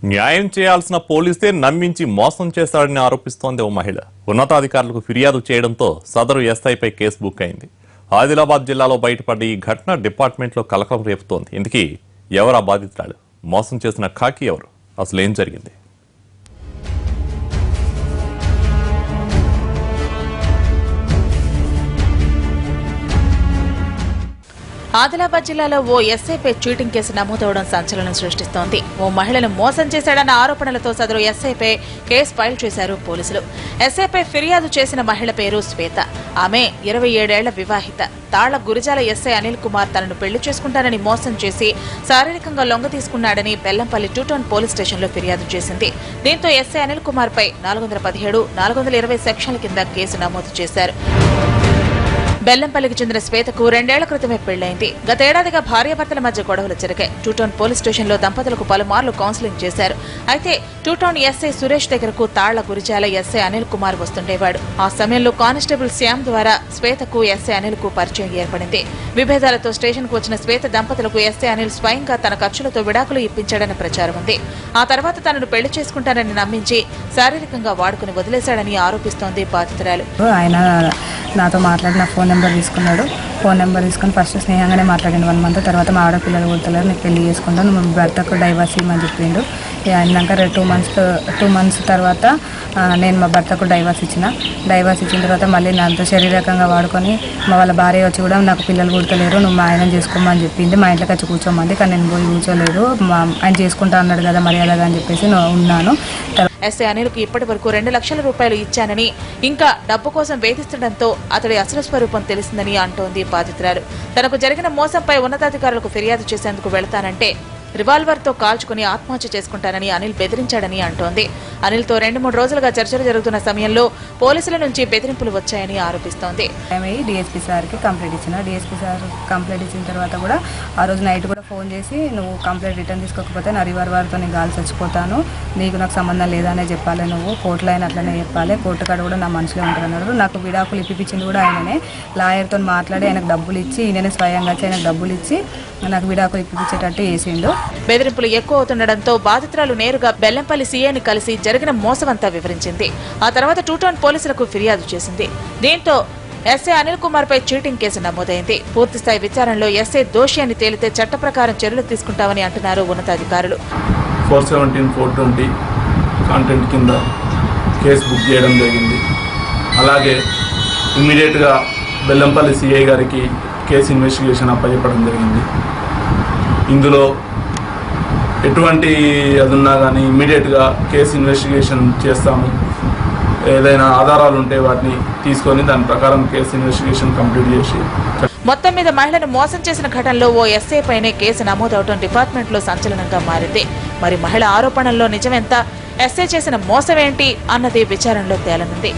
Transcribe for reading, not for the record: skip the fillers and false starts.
న్యాయం చేయాల్సిన పోలీసే నమ్మించి మోసం చేశాడని ఆరోపిస్తోంది ఓ మహిళ. ఉన్నతాధికారులకు ఫిర్యాదు చేయడంతో సదరు ఎస్ఐపై కేసు బుక్ అయింది. ఆదిలాబాద్ జిల్లాలో బయటపడ్డ ఈ ఘటన డిపార్ట్మెంట్లో కలకలం రేపుతోంది. ఇందుకీ ఎవరా బాధితురాలు? మోసం చేసిన ఖాకీ ఎవరు? అసలు ఏం జరిగింది? ఆదిలాబాద్ జిల్లాలో ఓ ఎస్ఐపై చీటింగ్ కేసు నమోదవడం సంచలనం సృష్టిస్తోంది. ఓ మహిళను మోసం చేశాడన్న ఆరోపణలతో సదరు ఎస్ఐపై కేసు ఫైల్ చేశారు పోలీసులు. ఎస్ఐపై ఫిర్యాదు చేసిన మహిళ పేరు శ్వేత. ఆమె 27 ఏళ్ల వివాహిత. తాళ్ల గురిజాల ఎస్ఐ అనిల్ కుమార్ తనను పెళ్లి చేసుకుంటానని మోసం చేసి శారీరకంగా లొంగ తీసుకున్నాడని బెల్లంపల్లి 2 టౌన్ పోలీస్ స్టేషన్లో ఫిర్యాదు చేసింది. దీంతో ఎస్ఐ అనిల్ కుమార్ పై 417, 420 సెక్షన్ల కింద కేసు నమోదు చేశారు. బెల్లంపల్లికి చెందిన శ్వేతకు 2 ఏళ్ల క్రితమే పెళ్లైంది. గతేడాదిగా భార్యాభర్తల మధ్య గొడవలు జరిగాయి. 2 టౌన్ పోలీస్ స్టేషన్లో దంపతులకు పలుమార్లు కౌన్సిలింగ్ చేశారు. అయితే 2 టౌన్ ఎస్ఐ సురేష్ దగ్గరకు తాళ్ల గురిజాల ఎస్ఐ అనిల్ కుమార్ వస్తుండేవాడు. ఆ సమయంలో కానిస్టేబుల్ శ్యామ్ ద్వారా శ్వేతకు ఎస్ఐ అనిల్ కు పరిచయం ఏర్పడింది. విభేదాలతో స్టేషన్ కు వచ్చిన శ్వేత దంపతులకు ఎస్ఐ అనిల్ స్వయంగా తన ఖర్చులతో విడాకులు ఇప్పించాడన్న ప్రచారం ఉంది. ఆ తర్వాత తనను పెళ్లి చేసుకుంటానని నమ్మించి శారీరకంగా వాడుకుని వదిలేశాడని ఆరోపిస్తోంది బాధితురాలు. నాతో మాట్లాడిన ఫోన్ నెంబర్ తీసుకున్నాడు. ఫోన్ నెంబర్ తీసుకుని ఫస్ట్ స్నేహంగానే మాట్లాడిండు 1 మంత్. తర్వాత మా ఆడపిల్లలు కొడతలేరు, నీకు పెళ్లి చేసుకుంటాను, మా భర్తకు డైవర్స్ ఇవ్వమని చెప్పిండు. అయినాక 2 మంత్స్ తర్వాత నేను మా భర్తకు డైవర్స్ ఇచ్చిన తర్వాత మళ్ళీ నాతో శారీరకంగా వాడుకొని మా వాళ్ళ భార్య వచ్చి కూడా నాకు పిల్లలు కొడతలేరు, నువ్వు మా ఆయన చేసుకోమని చెప్పింది. మా ఇంట్లోకి వచ్చి కూర్చోమంది, కానీ నేను పోయి కూర్చోలేదు. ఆయన చేసుకుంటా అన్నాడు కదా మర్యాదగా అని చెప్పేసి ఉన్నాను. ఎస్ఐ అనిల్ కు ఇప్పటి వరకు 2 లక్షల రూపాయలు ఇచ్చానని, ఇంకా డబ్బు కోసం వేధిస్తుండటంతో అతడి అసలు స్వరూపం తెలిసిందని అంటోంది బాధితురాలు. తనకు జరిగిన మోసంపై ఉన్నతాధికారులకు ఫిర్యాదు చేసేందుకు వెళతానంటే రివాల్వర్ తో కాల్చుకుని ఆత్మహత్య చేసుకుంటానని అనిల్ బెదిరించాడని అంటోంది. అనిల్ తో 2-3 రోజులుగా చర్చలు జరుగుతున్న సమయంలో పోలీసుల నుంచి బెదిరింపులు వచ్చాయని ఆరోపిస్తోంది. డిఎస్పీ సార్కి కంప్లైంట్ ఇచ్చిన. డిఎస్పీ సార్ కంప్లైంట్ ఇచ్చిన తర్వాత కూడా ఆ రోజు నైట్ కూడా ఫోన్ చేసి, నువ్వు కంప్లైంట్ రిటర్న్ తీసుకోకపోతే నా రివాల్వర్తో నేను గాలి చచ్చిపోతాను, నాకు సంబంధం లేదనే చెప్పాలి, నువ్వు కోర్టులో అయినా అట్లనే చెప్పాలి, కోర్టు కాడ కూడా నా మనసులో ఉంటారన్నారు. నాకు విడాకులు ఇప్పించింది కూడా ఆయననే. లాయర్తో మాట్లాడి ఆయనకు డబ్బులు ఇచ్చి, ఈయననే స్వయంగా వచ్చి ఆయనకు డబ్బులు ఇచ్చి నాకు విడాకులు ఇప్పించేటట్టు చేసిండు. బెదిరింపులు ఎక్కువ అవుతుండటంతో బాధితురాలు నేరుగా బెల్లంపల్లి సీఐని కలిసి జరిగిన మోసమంతా వివరించింది. ఆ తర్వాత 2 టౌన్ పోలీసులకు ఫిర్యాదు చేసింది. దీంతో ఎస్ఐ అనిల్ కుమార్ పై చీటింగ్ కేసు నమోదైంది. పూర్తిస్థాయి విచారణలో ఎస్ఐ దోషి అని తేలితే చట్ట ప్రకారం చర్యలు తీసుకుంటామని అంటున్నారు ఉన్నతాధికారులు. 417-420 కాంటెంట్ కింద కేసు బుక్ చేయడం జరిగింది. అలాగే ఇమ్మీడియట్గా బెల్లంపల్లి సిఐ గారికి కేసు ఇన్వెస్టిగేషన్ అప్పచెప్పడం జరిగింది. ఇందులో ఎటువంటి అదున్నా కానీ ఇమ్మీడియట్గా కేసు ఇన్వెస్టిగేషన్ చేస్తాము. ఏదైనా ఆధారాలు ఉంటే వాటిని తీసుకొని దాని ప్రకారం కేసు ఇన్వెస్టిగేషన్ కంప్లీట్ చేసి. మొత్తం మీద మహిళను మోసం చేసిన ఘటనలో ఓ ఎస్ఐ పైనే కేసు నమోదవడం డిపార్ట్మెంట్ లో సంచలనంగా మారింది. మరి మహిళ ఆరోపణల్లో నిజమెంత, ఎస్ఐ చేసిన మోసమేంటి అన్నది విచారణలో తేలనుంది.